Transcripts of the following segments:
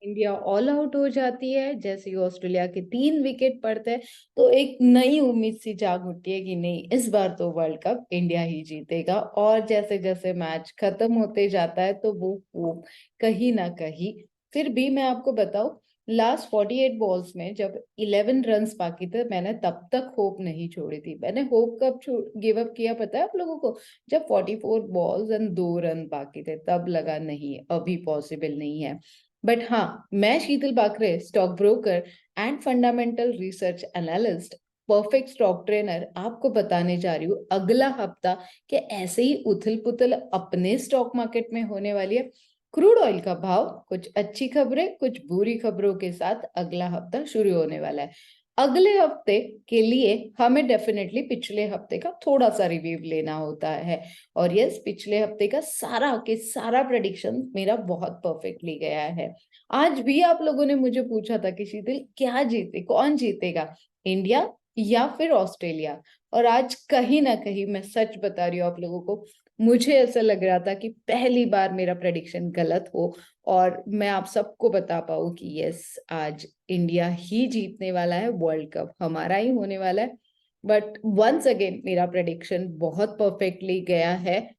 India all out हो जाती है, जैसे ही ऑस्ट्रेलिया के 3 विकेट पड़ते हैं, तो एक नई उम्मीद सी जाग उठती है कि नहीं, इस बार तो वर्ल्ड कप इंडिया ही जीतेगा। और जैसे जैसे मैच खत्म होते जाता है तो वो कहीं ना कहीं, फिर भी मैं आपको बताऊं, लास्ट 48 बॉल्स में जब 11 रन बाकी थे, मैंने तब तक होप नहीं छोड़ी थी। मैंने होप कब गिव अप किया पता है आप लोगों को? जब 44 बॉल्स एंड 2 रन बाकी थे, तब लगा नहीं अभी पॉसिबल नहीं है। बट हाँ, मैं Sheetal Bakre, stock broker and fundamental research analyst, perfect stock trainer, आपको बताने जा रही हूँ अगला हफ्ता कि ऐसे ही उथल पुथल अपने स्टॉक मार्केट में होने वाली है। क्रूड ऑयल का भाव, कुछ अच्छी खबरें कुछ बुरी खबरों के साथ अगला हफ्ता शुरू होने वाला है। अगले हफ्ते के लिए हमें डेफिनेटली पिछले हफ्ते का थोड़ा सा रिव्यू लेना होता है। और यस, पिछले हफ्ते का सारा के सारा प्रेडिक्शन मेरा बहुत परफेक्टली गया है। आज भी आप लोगों ने मुझे पूछा था कि शीतल क्या जीते, कौन जीतेगा, इंडिया या फिर ऑस्ट्रेलिया? और आज कहीं ना कहीं मैं सच बता रही हूँ आप लोगों को, मुझे ऐसा लग रहा था कि पहली बार मेरा प्रेडिक्शन गलत हो और मैं आप सबको बता पाऊँ कि यस, आज इंडिया ही जीतने वाला है, वर्ल्ड कप हमारा ही होने वाला है। बट वंस अगेन मेरा प्रेडिक्शन बहुत परफेक्टली गया है।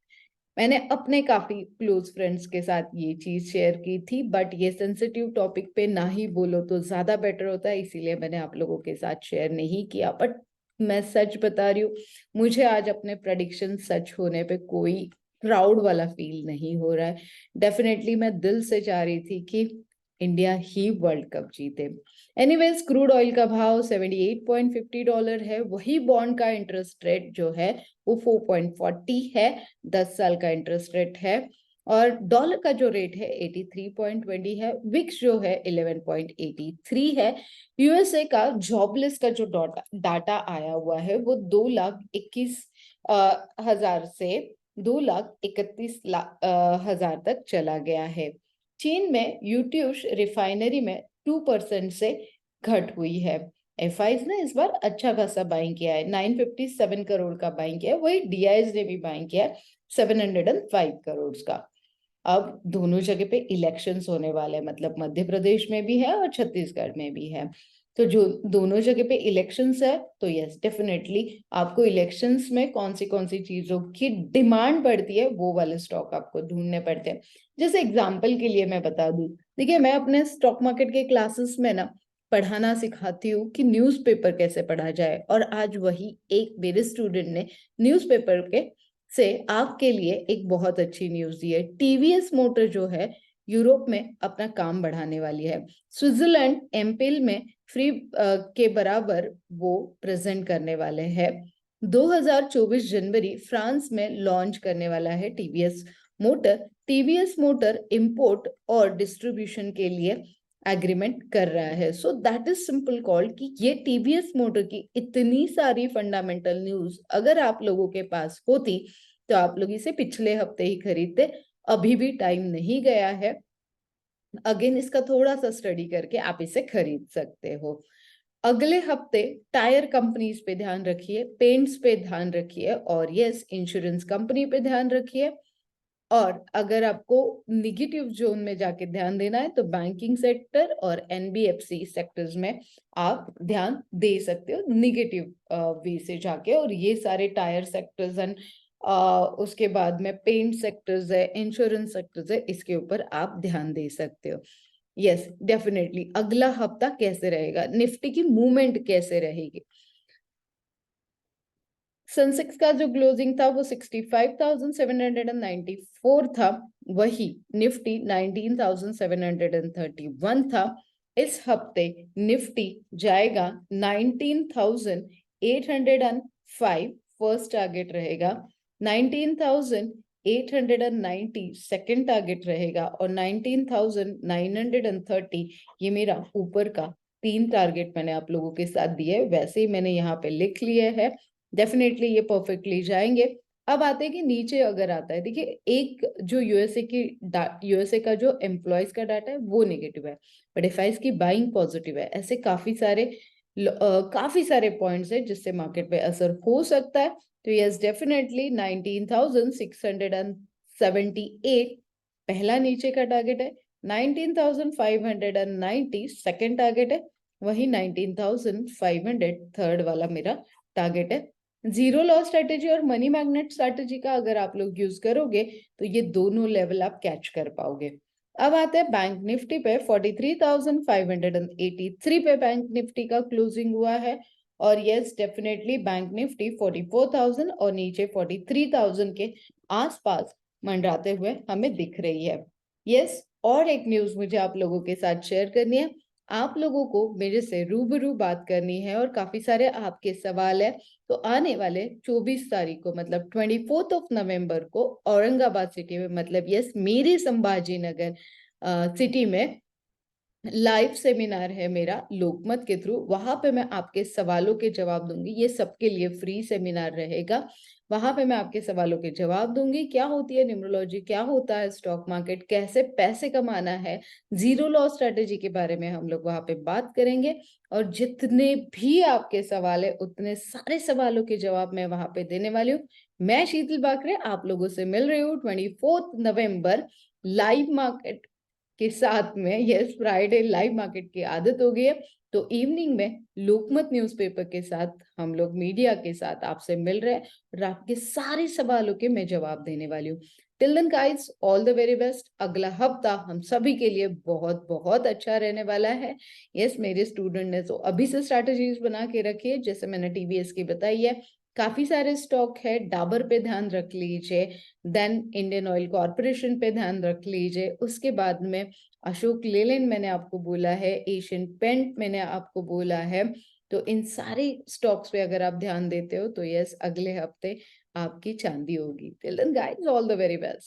मैंने अपने काफी क्लोज फ्रेंड्स के साथ ये चीज शेयर की थी, बट ये सेंसिटिव टॉपिक पे ना ही बोलो तो ज्यादा बेटर होता है, इसीलिए मैंने आप लोगों के साथ शेयर नहीं किया। बट मैं सच बता रही हूँ, मुझे आज अपने प्रेडिक्शन सच होने पे कोई प्राउड वाला फील नहीं हो रहा है। डेफिनेटली मैं दिल से चाह रही थी कि इंडिया ही वर्ल्ड कप जीते। एनीवेज, क्रूड ऑयल का भाव $78.50 है। वही बॉन्ड का इंटरेस्ट रेट जो है वो 4.40 है, 10 साल का इंटरेस्ट रेट है। और डॉलर का जो रेट है 83.20 है। विक्स जो है 11.83 है। यूएसए का जॉबलेस का जो डाटा आया हुआ है वो 2,21,000 से 2,31,000 तक चला गया है। चीन में यूट्यूश रिफाइनरी में 2% से घट हुई है। एफआईज ने इस बार अच्छा खासा बाइंग किया है, 957 करोड़ का बाइंग किया है। वही डीआईज ने भी बाइंग किया है 705 करोड़ का। अब दोनों जगह पे इलेक्शंस होने वाले हैं, मतलब मध्य प्रदेश में भी है और छत्तीसगढ़ में भी है। तो जो दोनों जगह पे इलेक्शंस है, तो यस डेफिनेटली आपको इलेक्शंस में कौन सी चीजों की डिमांड पड़ती है वो वाले स्टॉक आपको ढूंढने पड़ते हैं। जैसे एग्जाम्पल के लिए मैं बता दूं, देखिए मैं अपने स्टॉक मार्केट के क्लासेस में ना पढ़ाना सिखाती हूँ कि न्यूज़पेपर कैसे पढ़ा जाए। और आज वही एक मेरे स्टूडेंट ने न्यूज़पेपर के से आपके लिए एक बहुत अच्छी न्यूज दी है। टीवीएस मोटर जो है यूरोप में अपना काम बढ़ाने वाली है। स्विट्जरलैंड एमपीएल में फ्री के बराबर वो प्रेजेंट करने वाले हैं। 2024 जनवरी फ्रांस में लॉन्च करने वाला है TVS motor. TVS motor import और डिस्ट्रीब्यूशन के लिए एग्रीमेंट कर रहा है। So that is simple called कि ये टीवीएस मोटर की इतनी सारी फंडामेंटल न्यूज अगर आप लोगों के पास होती तो आप लोग इसे पिछले हफ्ते ही खरीदते। अभी भी टाइम नहीं गया है, अगेन इसका थोड़ा सा स्टडी करके आप इसे खरीद सकते हो। अगले हफ्ते टायर कंपनीज पे ध्यान रखिए, पेंट्स पे ध्यान रखिए, और यस, इंश्योरेंस कंपनी पे ध्यान रखिए। और अगर आपको निगेटिव जोन में जाके ध्यान देना है तो बैंकिंग सेक्टर और एनबीएफसी सेक्टर्स में आप ध्यान दे सकते हो निगेटिव वे से जाके। और ये सारे टायर सेक्टर्स एंड उसके बाद में पेंट सेक्टर्स है, इंश्योरेंस सेक्टर्स है, इसके ऊपर आप ध्यान दे सकते हो। यस डेफिनेटली, अगला हफ्ता कैसे रहेगा, निफ्टी की मूवमेंट कैसे रहेगी। सेंसेक्स का जो क्लोजिंग था वो 65,794 था। वही निफ्टी 19,731 था। इस हफ्ते निफ्टी जाएगा 19,805, फर्स्ट टारगेट रहेगा। 19,890 सेकेंड टारगेट रहेगा। और 19,930 ये मेरा ऊपर का 3 टारगेट मैंने आप लोगों के साथ दिए है, वैसे ही मैंने यहाँ पे लिख लिए है। डेफिनेटली ये परफेक्टली जाएंगे। अब आते हैं कि नीचे अगर आता है, देखिए एक जो यूएसए का जो एम्प्लॉयज का डाटा है वो नेगेटिव है, बट एफआईज की बाइंग पॉजिटिव है। ऐसे काफी सारे पॉइंट्स है जिससे मार्केट पे असर हो सकता है। तो यस डेफिनेटली 19,678 पहला नीचे का टारगेट है। 19,590 सेकंड टारगेट है, वही 19,500 थर्ड वाला मेरा टारगेट है। जीरो लॉस स्ट्रेटेजी और मनी मैग्नेट स्ट्रेटेजी का अगर आप लोग यूज करोगे तो ये दोनों लेवल आप कैच कर पाओगे। अब आते हैं बैंक निफ्टी पे। 43,583 पे बैंक निफ्टी का क्लोजिंग हुआ है और यस डेफिनेटली बैंक निफ्टी 44,000 और नीचे 43,000 के आसपास मंडराते हुए हमें दिख रही है। यस, और एक न्यूज मुझे आप लोगों के साथ शेयर करनी है। आप लोगों को मेरे से रूबरू बात करनी है और काफी सारे आपके सवाल है। तो आने वाले 24 तारीख को मतलब 24 ऑफ नवंबर को औरंगाबाद सिटी में, मतलब यस मेरे संभाजी नगर सिटी में लाइव सेमिनार है मेरा लोकमत के थ्रू। वहां पे मैं आपके सवालों के जवाब दूंगी। ये सबके लिए फ्री सेमिनार रहेगा। वहां पे मैं आपके सवालों के जवाब दूंगी। क्या होती है न्यूमरोलॉजी, क्या होता है स्टॉक मार्केट, कैसे पैसे कमाना है, जीरो लॉस स्ट्रेटेजी के बारे में हम लोग वहां पे बात करेंगे। और जितने भी आपके सवाल है उतने सारे सवालों के जवाब मैं वहां पे देने वाली हूँ। मैं शीतल बाकरे आप लोगों से मिल रही हूँ 24 नवंबर लाइव मार्केट के साथ में। यस, फ्राइडे लाइव मार्केट की आदत हो गई है, तो इवनिंग में लोकमत न्यूज़पेपर के साथ हम लोग मीडिया के साथ आपसे मिल रहे हैं और आपके सारे सवालों के मैं जवाब देने वाली हूँ। Till then guys, all the very best. अगला हफ्ता हम सभी के लिए बहुत बहुत अच्छा रहने वाला है। यस, मेरे स्टूडेंट ने तो अभी से स्ट्रैटेजीज बना के रखी है, जैसे मैंने टीवीएस की बताई है। काफी सारे स्टॉक है, डाबर पे ध्यान रख लीजिए, देन इंडियन ऑयल कॉर्पोरेशन पे ध्यान रख लीजिए, उसके बाद में अशोक लेलैंड मैंने आपको बोला है, एशियन पेंट मैंने आपको बोला है। तो इन सारे स्टॉक्स पे अगर आप ध्यान देते हो तो यस अगले हफ्ते आपकी चांदी होगी। Till then guys, all the very best.